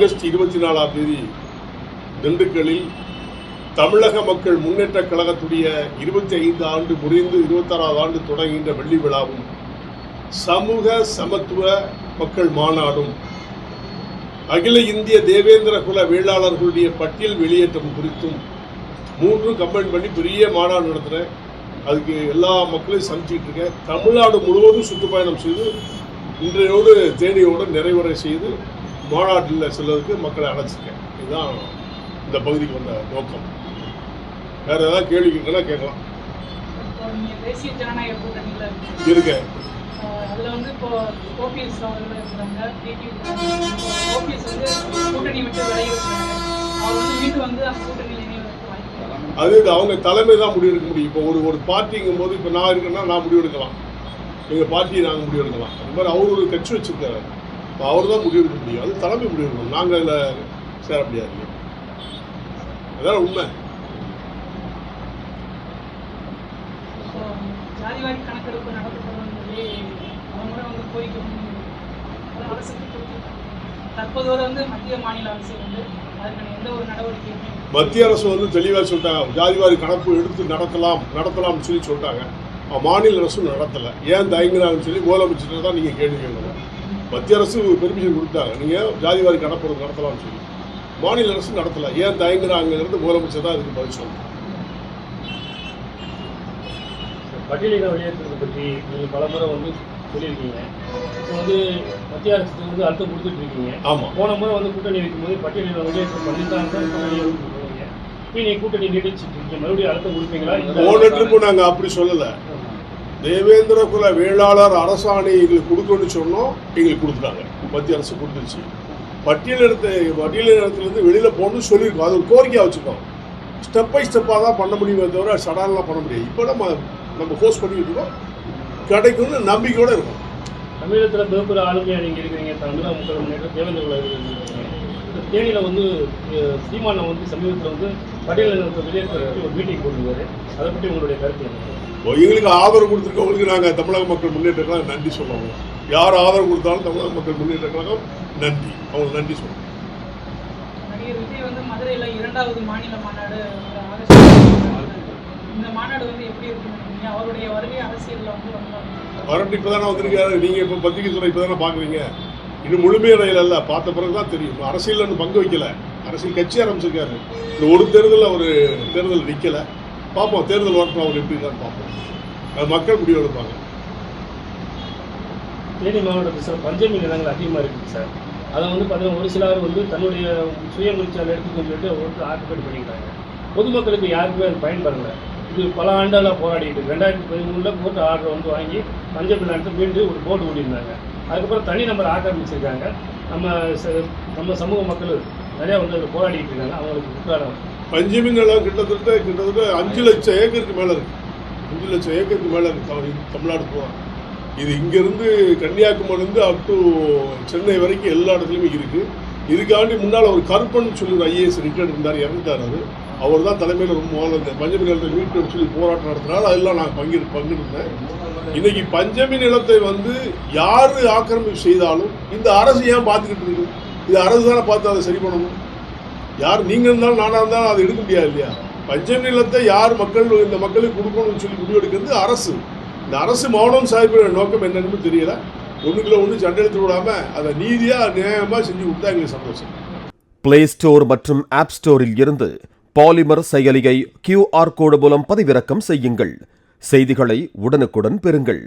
August 24 திண்டுக்கல்லில் தமிழக மக்கள் முன்னேற்ற கழகத்துடைய 25 ஆண்டு முடிந்து 26வது ஆண்டு தொடங்குகின்ற வெள்ளி விழாவும் சமூக சமத்துவ மக்கள் மாநாடும் அகில இந்திய தேவேந்திர குல வேளாளர்களுடைய பட்டியல் வெளியேற்றம் குறித்தும் 3 கம்பைன் பண்ணி பெரிய மாநாடு நடத்துகிறேன். அதுக்கு எல்லா மக்களையும் சந்திச்சுட்டு இருக்கேன். தமிழ்நாடு முழுவதும் சுற்றுப்பயணம் செய்து இன்றையோடு தேனியோடு நிறைவுரை செய்து மாநாட்டில் செல்வதற்கு மக்களை அழைச்சிருக்கேன். இதுதான் இந்த பகுதிக்கு வந்த நோக்கம். வேற ஏதாவது கேள்வி கேட்கலாம் கேட்கலாம். தேசிய ஜனநாயக கூட்டணியில் இருக்கேன். அதில் வந்து இப்போ ஓபிஎஸ் அவர்கள் இருக்கிறாங்க. ஓபிஎஸ் வந்து கூட்டணி விட்டு விளையாடுறாங்க. அவர் வந்து மீண்டும் வந்து அந்த கூட்டணியில் அது அவங்க தலைமை தான் முடிவு எடுக்க முடியும். இப்போ ஒரு பார்ட்டிங்கும் போது இப்போ நான் இருக்கேன்னா நான் முடிவு எடுக்கலாம், எங்கள் பார்ட்டியை நாங்கள் முடிவு எடுக்கலாம். அது மாதிரி அவர் ஒரு கட்சி வச்சுருக்காரு, இப்போ அவர் தான் முடிவு எடுக்க முடியும். அது தலைமை முடிவு எடுக்கணும், நாங்கள் அதில் சேர முடியாது. அதான் உண்மை. ஜாதிவாரி கணக்கெடுப்பு நடத்தப்படும் சொல்லி முறை வந்து கோரிக்கை அரசுக்கு தற்போது வந்து மத்திய மாநில அரசு வந்து அதுக்கான எந்த ஒரு நடவடிக்கையுமே மத்திய அரசு வந்து தெளிவாக சொல்லிட்டாங்க. ஜாதிவாரி கணக்கு எடுத்து நடத்தலாம்னு சொல்லி சொல்லிட்டாங்க. மாநில அரசு நடத்தலை. ஏன் தயங்குறாங்கன்னு சொல்லி முதலமைச்சர் தான் நீங்கள் கேள்வி கேட்கணும். மத்திய அரசு பெர்மிஷன் கொடுத்தாங்க, நீங்கள் ஜாதிவாரி கணக்கு நடத்தலாம்னு சொல்லி. மாநில அரசு நடத்தலை. ஏன் தயங்குறாங்கிறது முதலமைச்சர் தான் அதுக்கு பதில் சொல்லணும். பட்டியலின வெளியேற்றத்தை பற்றி நீங்கள் பலமுறை வந்து சொல்லியிருக்கீங்க. இப்போ வந்து மத்திய அரசுக்கு வந்து அழுத்தம் கொடுத்துட்டு இருக்கீங்க. ஆமாம், போன முறை வந்து கூட்டணி வைக்கும்போது பட்டியலின வெளியேற்றம் பண்ணித்தான் நீங்கள் கூட்டணி நீடிச்சுட்டு இருக்கீங்க. மறுபடியும் அழுத்தம் கொடுப்பீங்களா? போன ட்ரிப்பு நாங்கள் அப்படி சொல்லலை. தேவேந்திர குல வேளாளர் அரசாணை எங்களுக்கு கொடுக்கணும்னு சொன்னோம், எங்களுக்கு கொடுத்துட்டாங்க. மத்திய அரசு கொடுத்துருச்சு. பட்டியலினத்திலேருந்து வெளியில் போகணும்னு சொல்லியிருக்கோம். அது ஒரு கோரிக்கையாக வச்சுருக்கோம். ஸ்டெப் பை ஸ்டெப்பாக தான் பண்ண முடியுமே தவிர சடன்லாம் பண்ண முடியாது. இப்போ நம்ம ஃபோர்ஸ் பண்ணிக்கிட்டு இருக்கோம், கிடைக்கும்னு நம்பிக்கையோடு இருக்கும். தமிழகத்தில் மிகப்பெரிய ஆளுமையாக நீங்கள் இருக்கிறீங்க. தமிழக மக்கள் முன்னேற்ற தேவேந்திர தேனியில் வந்து சீமானை வந்து சமீபத்தில் வந்து பட்டியலினத்தை வெளியேற்ற ஒரு மீட்டிங் போட்டுருக்காரு. அதை பற்றி உங்களுடைய கருத்து என்ன? எங்களுக்கு ஆதரவு கொடுத்துருக்கவங்களுக்கு நாங்கள் தமிழக மக்கள் முன்னேற்ற கழகம் நன்றி சொல்லுவோம். யார் ஆதரவு கொடுத்தாலும் தமிழக மக்கள் முன்னேற்ற கழகம் நன்றி, அவங்களுக்கு நன்றி சொல்லுவோம். நடிகர் விஜய் வந்து மதுரையில் 2வது மாநில மாநாடு இந்த மாநாடு வந்து எப்படி இருக்குன்னு அவருடைய வருகை அரசியலில் வந்து வரட்டு இப்போ தானே வந்திருக்காரு. நீங்கள் இப்போ பத்திரிகை துறை இப்போ தானே பார்க்குறீங்க. இன்னும் முழுமையடையில் இல்லை, பார்த்த பிறகு தான் தெரியும். அரசியல் இன்னும் பங்கு வைக்கல, அரசியல் கட்சி ஆரம்பிச்சிருக்காரு. இந்த ஒரு தேர்தலில் அவர் தேர்தல் நிற்கலை. பார்ப்போம், தேர்தல் வரட்டும், அவர் எப்படி இருக்கான்னு பார்ப்போம். அது மக்கள் முடிவு எடுப்பாங்க. தேனி மாவட்டத்தில் சார் பஞ்சமி நிலங்கள் அதிகமாக இருக்குது சார். அதை வந்து பார்த்தீங்கன்னா ஒரு சிலர் வந்து தன்னுடைய சுய முயற்சியால் எடுத்துக்கொண்டு சொல்லிட்டு ஒருத்தர் ஆக்குபேட் பண்ணிக்கிறாங்க. பொதுமக்களுக்கு யாருக்குமே அது பயன்படலை. இது பல ஆண்டாளாக போராடிட்டு 2013 கோர்ட் ஆர்டர் வந்து வாங்கி பஞ்சமி நிலத்தை மீண்டும் ஒரு போர்டு ஓடிருந்தாங்க. அதுக்கப்புறம் தனி நம்பர் ஆக்கிரமிச்சிருக்காங்க. நம்ம சமூக மக்கள் நிறையா வந்து அதில் போராடிட்டு இருக்காங்க. அவங்களுக்கு உட்காரம் பஞ்சமி நிலம் கிட்டத்தட்ட 5 லட்சம் ஏக்கருக்கு மேலே இருக்குது. 5 லட்சம் ஏக்கருக்கு மேலே இருக்குது தமிழ்நாடு பூரா. இது இங்கேருந்து கன்னியாகுமரிலேருந்து அப் டு சென்னை வரைக்கும் எல்லா இடத்துலையுமே இருக்குது. இதுக்காண்டி முன்னால் ஒரு கருப்பன் சொல்லி ஒரு IAS ரிட்டையர்ட் இருந்தார், இறந்துட்டார். அவர் தான் தலைமையில் ரொம்ப இந்த பஞ்சமி நிலத்தை மீட்டு சொல்லி போராட்டம் நடத்தினார். அதெல்லாம் நான் பங்கெடுத்தேன். இன்னைக்கு பஞ்சமி நிலத்தை வந்து யார் ஆக்கிரமிப்பு செய்தாலும் இந்த அரசு ஏன் பார்த்துக்கிட்டு இருக்கு? இது அரசு தானே பார்த்து அதை சரி பண்ணணும். யார் நீங்கள் இருந்தாலும் நானாக இருந்தாலும் அதை எடுக்க முடியாது இல்லையா? பஞ்சமி நிலத்தை யார் இந்த மக்களுக்கு கொடுக்கணும்னு சொல்லி முடிவெடுக்கிறது அரசு. இந்த அரசு மௌனம் சாய்ப்பு நோக்கம் என்னன்னு தெரியல. ஒன்றுக்குள்ள ஒன்று சண்டை எடுத்து விடாமல் அதை நீதியாக நியாயமாக செஞ்சு கொடுத்தா எங்களுக்கு சந்தோஷம். பிளே ஸ்டோர் மற்றும் ஆப் ஸ்டோரில் இருந்து பாலிமர் செயலியை QR கோடு மூலம் பதிவிறக்கம் செய்யுங்கள். செய்திகளை உடனுக்குடன் பெறுங்கள்.